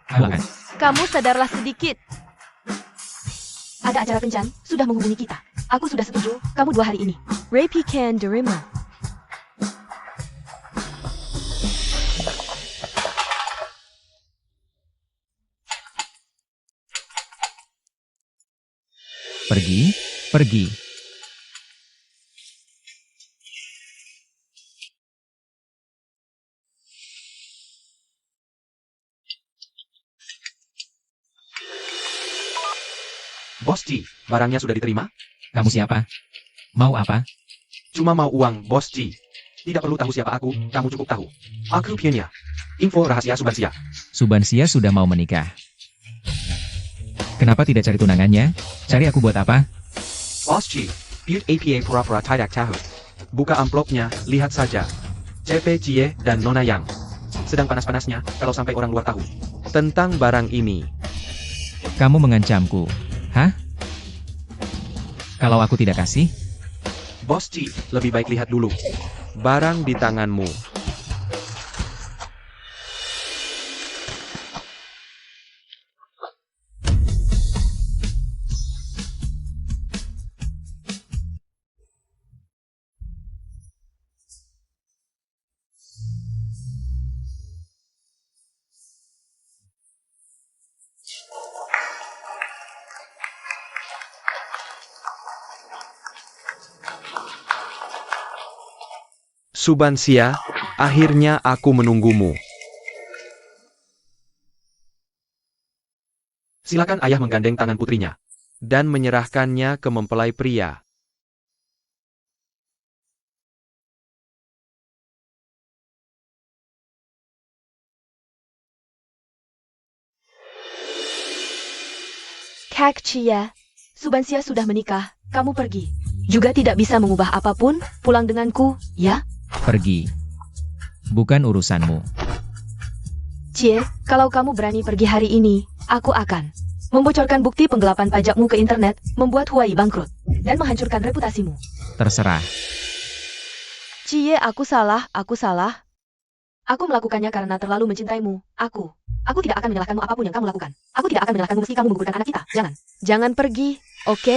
Halangan. Kamu sadarlah sedikit. Ada acara kencan, sudah menghubungi kita. Aku sudah setuju, kamu 2 hari ini. Rapi can derima. Pergi, pergi. Bos Ji, barangnya sudah diterima? Kamu siapa? Mau apa? Cuma mau uang, Bos Ji. Tidak perlu tahu siapa aku, kamu cukup tahu. Aku Pienya. Info rahasia Subansia. Subansia sudah mau menikah. Kenapa tidak cari tunangannya? Cari aku buat apa? Bos Ji, Build APA pura-pura tidak tahu. Buka amplopnya, lihat saja. CP Cie dan Nona Yang. Sedang panas-panasnya, kalau sampai orang luar tahu. Tentang barang ini. Kamu mengancamku. Hah? Kalau aku tidak kasih? Bos Ji, lebih baik lihat dulu. Barang di tanganmu. Subansia, akhirnya aku menunggumu. Silakan ayah menggandeng tangan putrinya dan menyerahkannya ke mempelai pria. Kak Cia, Subansia sudah menikah, kamu pergi. Juga tidak bisa mengubah apapun, pulang denganku, ya? Pergi. Bukan urusanmu. Cie, kalau kamu berani pergi hari ini, aku akan membocorkan bukti penggelapan pajakmu ke internet, membuat Huawei bangkrut, dan menghancurkan reputasimu. Terserah. Cie, aku salah. Aku melakukannya karena terlalu mencintaimu. Aku tidak akan menyalahkanmu apapun yang kamu lakukan. Aku tidak akan menyalahkanmu meski kamu menggugurkan anak kita. Jangan pergi, oke?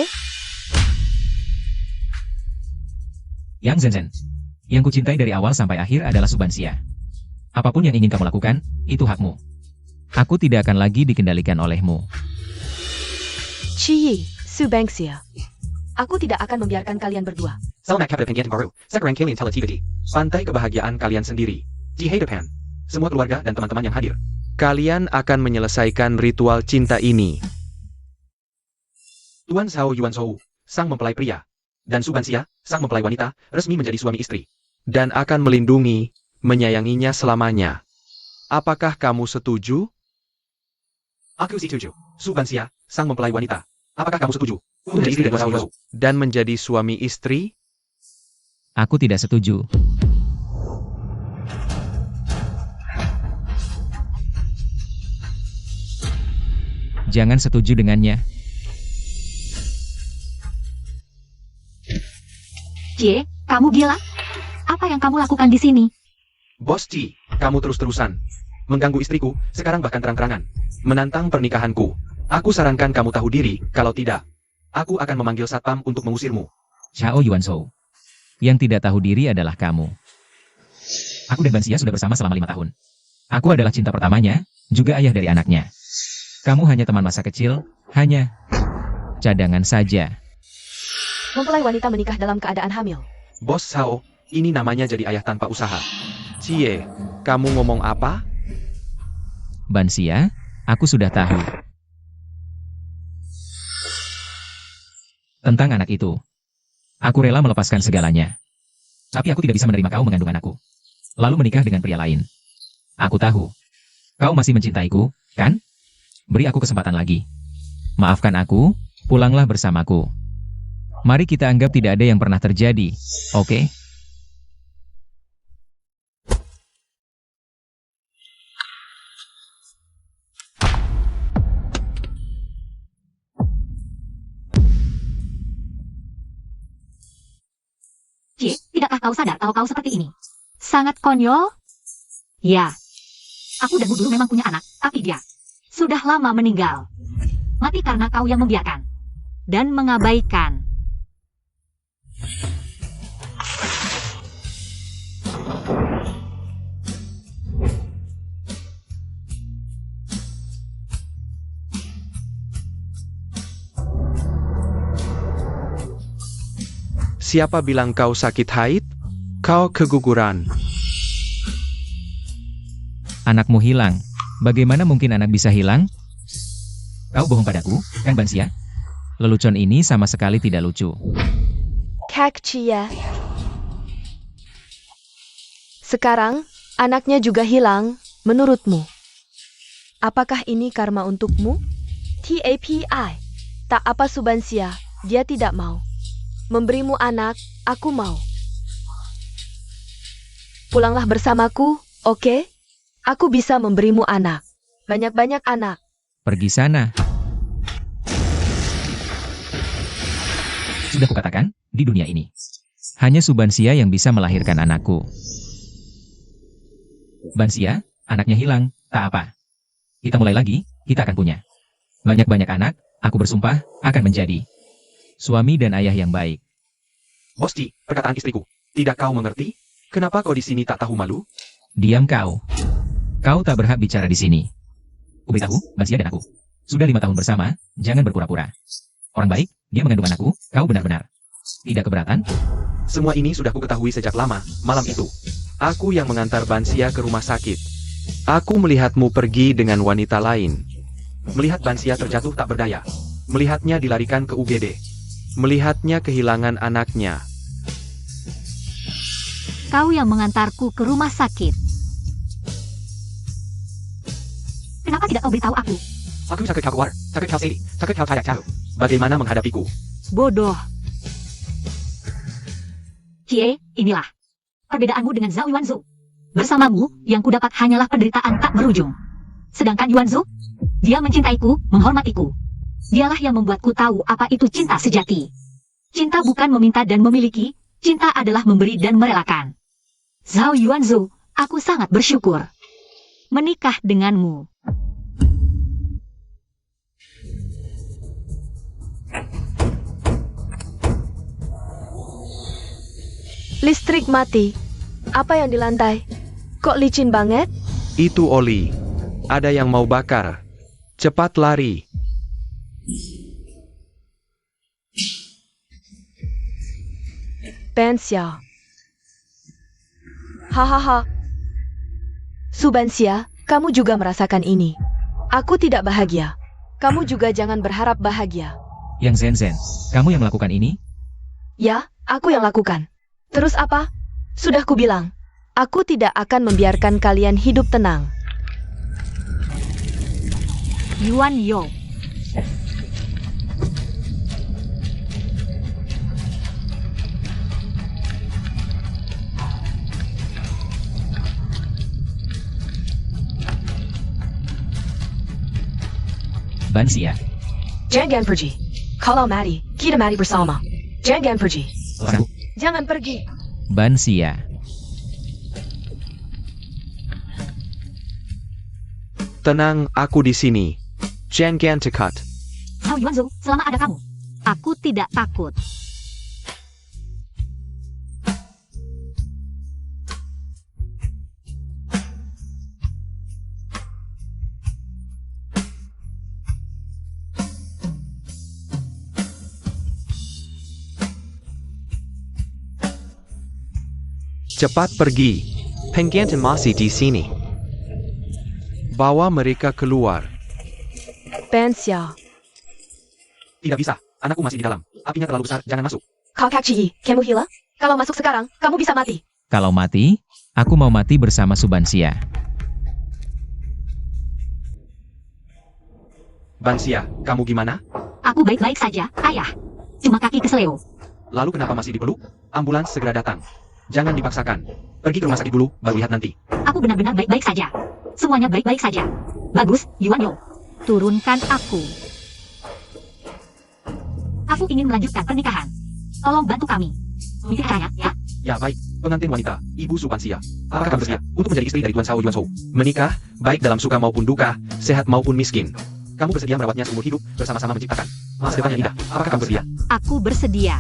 Yang Zen. Yang kucintai dari awal sampai akhir adalah Subansia. Apapun yang ingin kamu lakukan, itu hakmu. Aku tidak akan lagi dikendalikan olehmu. Cie, Subansia. Aku tidak akan membiarkan kalian berdua. Selamat kabar pengen baru. Sekarang kalian telah tiba di pantai kebahagiaan kalian sendiri. Di hadapan semua keluarga dan teman-teman yang hadir. Kalian akan menyelesaikan ritual cinta ini. Tuan Zhao Yuan Zhou, sang mempelai pria, dan Subansia, sang mempelai wanita, resmi menjadi suami istri. Dan akan melindungi, menyayanginya selamanya. Apakah kamu setuju? Aku setuju. Subansia, sang mempelai wanita. Apakah kamu setuju? Menjadi istri dan Zhao dan menjadi suami istri? Aku tidak setuju. Jangan setuju dengannya. Cie, kamu gila? Apa yang kamu lakukan di sini? Bos Ji, kamu terus-terusan mengganggu istriku, sekarang bahkan terang-terangan menantang pernikahanku. Aku sarankan kamu tahu diri, kalau tidak, aku akan memanggil satpam untuk mengusirmu. Zhao Yuan Zhou. Yang tidak tahu diri adalah kamu. Aku dan Bansia sudah bersama selama 5 tahun. Aku adalah cinta pertamanya, juga ayah dari anaknya. Kamu hanya teman masa kecil, hanya cadangan saja. Mempelai wanita menikah dalam keadaan hamil. Bos Zhao, ini namanya jadi ayah tanpa usaha. Cie, kamu ngomong apa? Bansia, aku sudah tahu. Tentang anak itu. Aku rela melepaskan segalanya. Tapi aku tidak bisa menerima kau mengandung anakku. Lalu menikah dengan pria lain. Aku tahu. Kau masih mencintaiku, kan? Beri aku kesempatan lagi. Maafkan aku, pulanglah bersamaku. Mari kita anggap tidak ada yang pernah terjadi, oke? Cie, tidakkah kau sadar kalau kau seperti ini? Sangat konyol? Ya. Aku dan dulu memang punya anak, tapi dia sudah lama meninggal. Mati karena kau yang membiarkan dan mengabaikan. Siapa bilang kau sakit haid? Kau keguguran. Anakmu hilang. Bagaimana mungkin anak bisa hilang? Kau bohong padaku, kan Bansia? Lelucon ini sama sekali tidak lucu. Kak Chia. Sekarang, anaknya juga hilang, menurutmu. Apakah ini karma untukmu? TAPI. Tak apa Subansia, dia tidak mau. Memberimu anak, aku mau. Pulanglah bersamaku, oke? Aku bisa memberimu anak. Banyak-banyak anak. Pergi sana. Sudah kukatakan, di dunia ini, hanya Subansia yang bisa melahirkan anakku. Bansia, anaknya hilang, tak apa. Kita mulai lagi, kita akan punya. Banyak-banyak anak, aku bersumpah, akan menjadi suami dan ayah yang baik. Bosti, perkataan istriku. Tidak kau mengerti? Kenapa kau di sini tak tahu malu? Diam kau. Kau tak berhak bicara di sini. Kuberitahu, Bansia dan aku. Sudah 5 tahun bersama, jangan berpura-pura. Orang baik, dia mengandung anakku, kau benar-benar tidak keberatan? Semua ini sudah kuketahui sejak lama, malam itu. Aku yang mengantar Bansia ke rumah sakit. Aku melihatmu pergi dengan wanita lain. Melihat Bansia terjatuh tak berdaya. Melihatnya dilarikan ke UGD. Melihatnya kehilangan anaknya. Kau yang mengantarku ke rumah sakit. Kenapa tidak kau beritahu aku? Aku sakit keluar, sakit sini, sakit saya tahu. Bagaimana menghadapiku? Bodoh. Cie, inilah perbedaanmu dengan Zhao Yuanzu. Bersamamu, yang kudapat hanyalah penderitaan tak berujung. Sedangkan Yuanzu, dia mencintaiku, menghormatiku. Dialah yang membuatku tahu apa itu cinta sejati. Cinta bukan meminta dan memiliki, cinta adalah memberi dan merelakan. Zhao Yuanzu, aku sangat bersyukur menikah denganmu. Listrik mati. Apa yang di lantai? Kok licin banget? Itu oli. Ada yang mau bakar. Cepat lari. Bansia. Hahaha. Subansia, kamu juga merasakan ini. Aku tidak bahagia. Kamu juga jangan berharap bahagia. Yang Zen, kamu yang melakukan ini? Ya, aku yang lakukan. Terus apa? Sudah kubilang. Aku tidak akan membiarkan kalian hidup tenang. Yuan Yo. Bansia. Jangan pergi. Kalau mati, kita mati bersama. Jangan pergi. Larangku. Jangan pergi. Bansia. Tenang, aku di sini. Jangan dekat. Zhao Yuanzu, selama ada kamu, aku tidak takut. Cepat pergi. Pengganti masih di sini. Bawa mereka keluar. Bansia. Tidak bisa. Anakku masih di dalam. Apinya terlalu besar. Jangan masuk. Kau Kakci, kamu hilang? Kalau masuk sekarang, kamu bisa mati. Kalau mati, aku mau mati bersama Subansia. Bansia, kamu gimana? Aku baik-baik saja, ayah. Cuma kaki keseleo. Lalu kenapa masih dipeluk? Ambulans segera datang. Jangan dipaksakan. Pergi ke rumah sakit dulu, baru lihat nanti. Aku benar-benar baik-baik saja. Semuanya baik-baik saja. Bagus, Yuan Yo. Turunkan aku. Aku ingin melanjutkan pernikahan. Tolong bantu kami. Caranya, ya? Ya baik, pengantin wanita, Ibu Subansia. Apakah kamu bersedia untuk menjadi istri dari Tuan Shao Yuan Shou? Menikah, baik dalam suka maupun duka, sehat maupun miskin. Kamu bersedia merawatnya seumur hidup, bersama-sama menciptakan masa depan yang indah. Apakah kamu bersedia? Aku bersedia.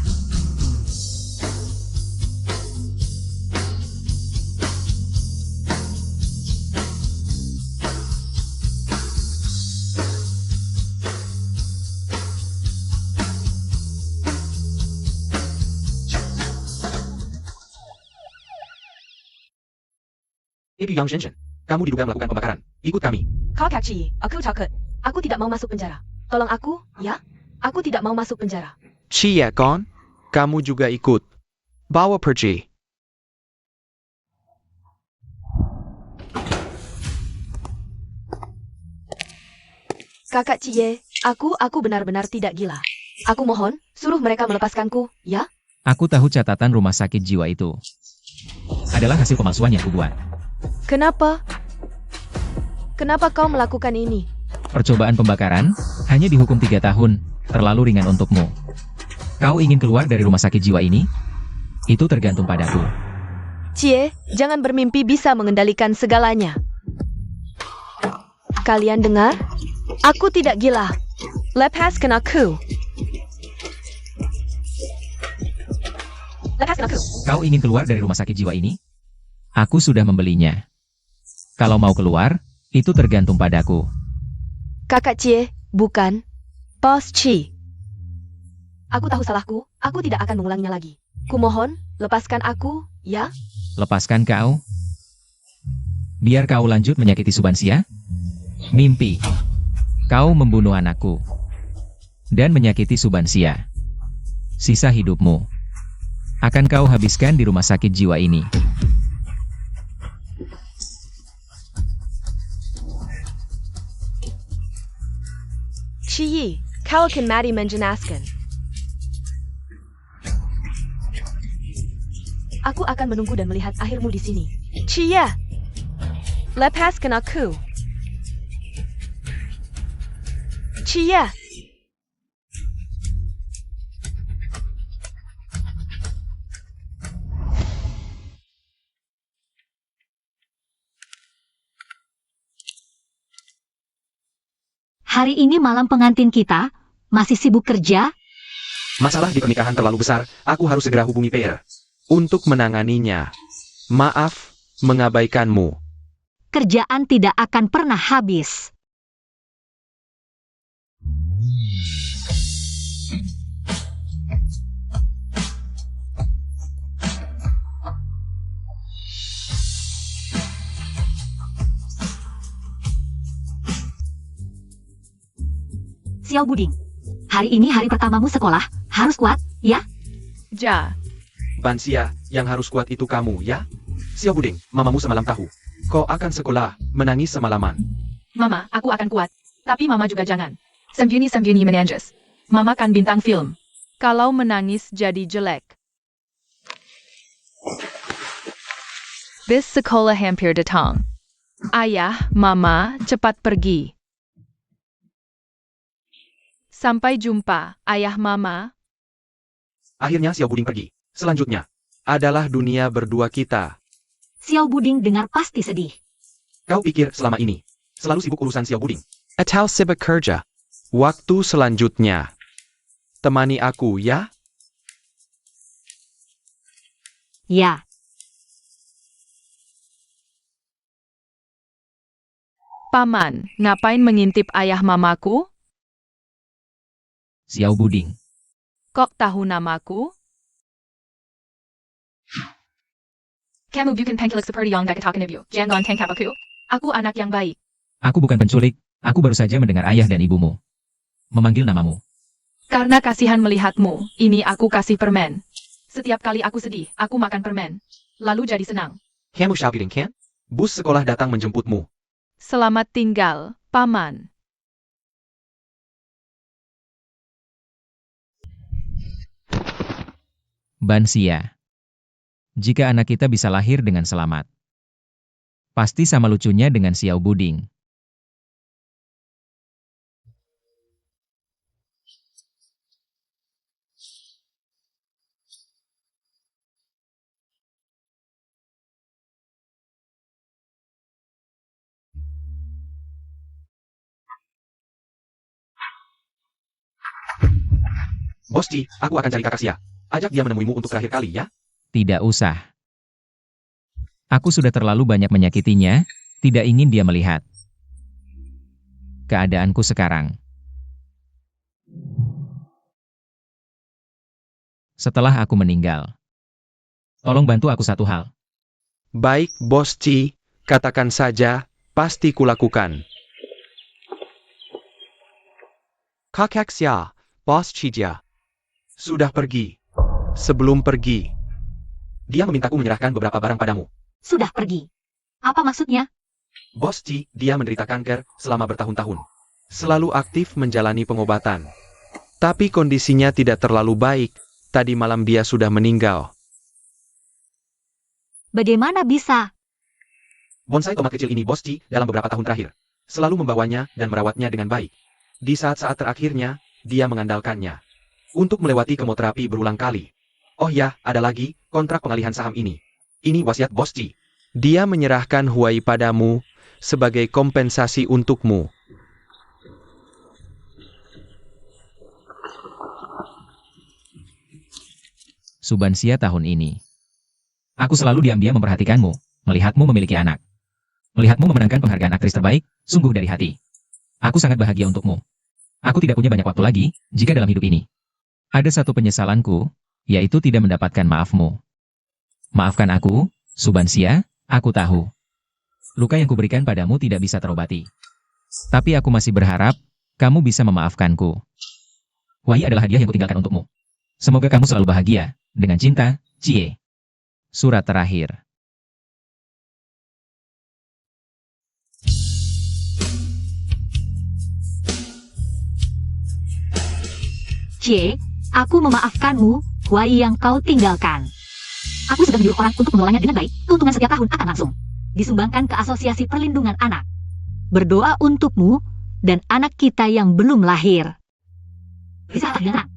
Epi Yang Shenshen, kamu diduga melakukan pembakaran. Ikut kami. Kakak Ci, aku takut. Aku tidak mau masuk penjara. Tolong aku, ya? Aku tidak mau masuk penjara. Chia Gon, kamu juga ikut. Bawa pergi. Kakak Cie, aku benar-benar tidak gila. Aku mohon, suruh mereka melepaskanku, ya? Aku tahu catatan rumah sakit jiwa itu adalah hasil pemalsuan yang kubuat. Kenapa? Kenapa kau melakukan ini? Percobaan pembakaran hanya dihukum 3 tahun, terlalu ringan untukmu. Kau ingin keluar dari rumah sakit jiwa ini? Itu tergantung padaku. Cie, jangan bermimpi bisa mengendalikan segalanya. Kalian dengar? Aku tidak gila. Lepaskan aku. Lepaskan aku. Kau ingin keluar dari rumah sakit jiwa ini? Aku sudah membelinya. Kalau mau keluar, itu tergantung padaku. Kakak Cie, bukan. Bos Ci. Aku tahu salahku, aku tidak akan mengulanginya lagi. Kumohon, lepaskan aku, ya? Lepaskan kau. Biar kau lanjut menyakiti Subansia. Mimpi. Kau membunuh anakku. Dan menyakiti Subansia. Sisa hidupmu akan kau habiskan di rumah sakit jiwa ini. Ciyi, kau akan mati menjenaskan. Aku akan menunggu dan melihat akhirmu di sini. Cia, lepaskan aku. Cia. Hari ini malam pengantin kita masih sibuk kerja. Masalah di pernikahan terlalu besar, aku harus segera hubungi PR untuk menanganinya. Maaf, mengabaikanmu. Kerjaan tidak akan pernah habis. Xiao Buding, hari ini hari pertamamu sekolah, harus kuat, ya? Ja. Bansia, yang harus kuat itu kamu, ya? Xiao Buding, mamamu semalam tahu. Kau akan sekolah, menangis semalaman. Mama, aku akan kuat. Tapi mama juga jangan. Sembunyi-sembunyi menangis. Mama kan bintang film. Kalau menangis jadi jelek. Bis sekolah hampir datang. Ayah, mama, cepat pergi. Sampai jumpa, ayah mama. Akhirnya Xiao Buding pergi. Selanjutnya, adalah dunia berdua kita. Xiao Buding dengar pasti sedih. Kau pikir selama ini, selalu sibuk urusan Xiao Buding? Atau sibuk kerja? Waktu selanjutnya. Temani aku, ya? Ya. Paman, ngapain mengintip ayah mamaku? Xiao Buding. Kok tahu namaku? Kamu bukan penculik seperti yang dikatakan ibu. Jangan tangkap aku. Aku anak yang baik. Aku bukan penculik, aku baru saja mendengar ayah dan ibumu memanggil namamu. Karena kasihan melihatmu, ini aku kasih permen. Setiap kali aku sedih, aku makan permen. Lalu jadi senang. Kamu Xiao Buding kan? Bus sekolah datang menjemputmu. Selamat tinggal, Paman. Bansia. Jika anak kita bisa lahir dengan selamat, pasti sama lucunya dengan Xiao Buding. Bos Ci, aku akan cari kakak Xia. Ajak dia menemuimu untuk terakhir kali ya. Tidak usah. Aku sudah terlalu banyak menyakitinya, tidak ingin dia melihat keadaanku sekarang. Setelah aku meninggal, tolong bantu aku satu hal. Baik, Bos Ci, katakan saja, pasti kulakukan. Kakak Xia, Bos Cija. Sudah pergi. Sebelum pergi, dia memintaku menyerahkan beberapa barang padamu. Sudah pergi. Apa maksudnya? Bos Ci, dia menderita kanker selama bertahun-tahun. Selalu aktif menjalani pengobatan. Tapi kondisinya tidak terlalu baik. Tadi malam dia sudah meninggal. Bagaimana bisa? Bonsai tomat kecil ini Bos Ci dalam beberapa tahun terakhir selalu membawanya dan merawatnya dengan baik. Di saat-saat terakhirnya, dia mengandalkannya untuk melewati kemoterapi berulang kali. Oh ya, ada lagi, kontrak pengalihan saham ini. Ini wasiat Bos Ci. Dia menyerahkan Huai padamu sebagai kompensasi untukmu. Subansia tahun ini. Aku selalu diam-diam memperhatikanmu, melihatmu memiliki anak. Melihatmu memenangkan penghargaan aktris terbaik, sungguh dari hati. Aku sangat bahagia untukmu. Aku tidak punya banyak waktu lagi, jika dalam hidup ini. Ada satu penyesalanku, yaitu tidak mendapatkan maafmu. Maafkan aku, Subansia, aku tahu. Luka yang kuberikan padamu tidak bisa terobati. Tapi aku masih berharap, kamu bisa memaafkanku. Huai adalah hadiah yang kutinggalkan untukmu. Semoga kamu selalu bahagia. Dengan cinta, Cie. Surat terakhir. Cie, aku memaafkanmu, Huai yang kau tinggalkan. Aku sudah menyuruh orang untuk mengelolanya dengan baik. Keuntungan setiap tahun akan langsung disumbangkan ke Asosiasi Perlindungan Anak. Berdoa untukmu dan anak kita yang belum lahir. Bisa tak dengar?